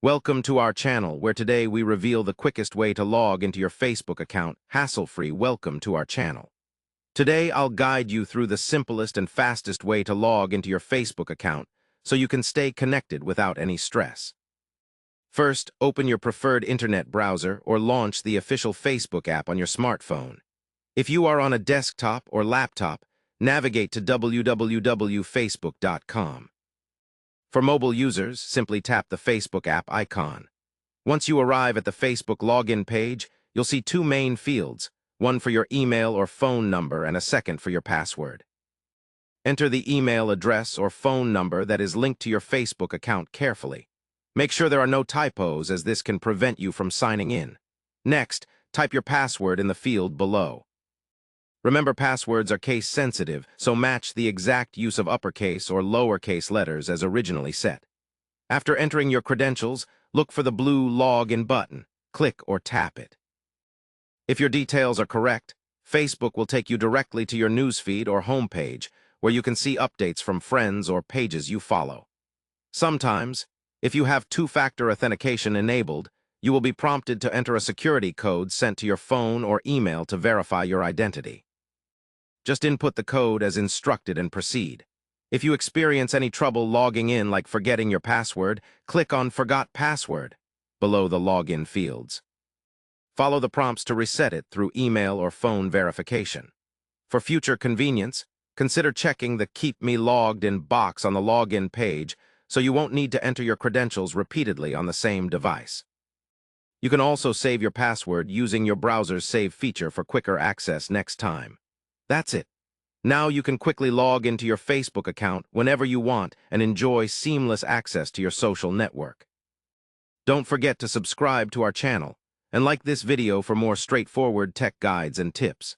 Welcome to our channel, where today we reveal the quickest way to log into your Facebook account, hassle-free. Welcome to our channel. Today, I'll guide you through the simplest and fastest way to log into your Facebook account so you can stay connected without any stress. First, open your preferred internet browser or launch the official Facebook app on your smartphone. If you are on a desktop or laptop, navigate to www.facebook.com. For mobile users, simply tap the Facebook app icon. Once you arrive at the Facebook login page, you'll see two main fields, one for your email or phone number and a second for your password. Enter the email address or phone number that is linked to your Facebook account carefully. Make sure there are no typos, as this can prevent you from signing in. Next, type your password in the field below. Remember, passwords are case-sensitive, so match the exact use of uppercase or lowercase letters as originally set. After entering your credentials, look for the blue Login button. Click or tap it. If your details are correct, Facebook will take you directly to your newsfeed or homepage, where you can see updates from friends or pages you follow. Sometimes, if you have two-factor authentication enabled, you will be prompted to enter a security code sent to your phone or email to verify your identity. Just input the code as instructed and proceed. If you experience any trouble logging in, like forgetting your password, click on Forgot Password below the login fields. Follow the prompts to reset it through email or phone verification. For future convenience, consider checking the Keep Me Logged In box on the login page so you won't need to enter your credentials repeatedly on the same device. You can also save your password using your browser's save feature for quicker access next time. That's it. Now you can quickly log into your Facebook account whenever you want and enjoy seamless access to your social network. Don't forget to subscribe to our channel and like this video for more straightforward tech guides and tips.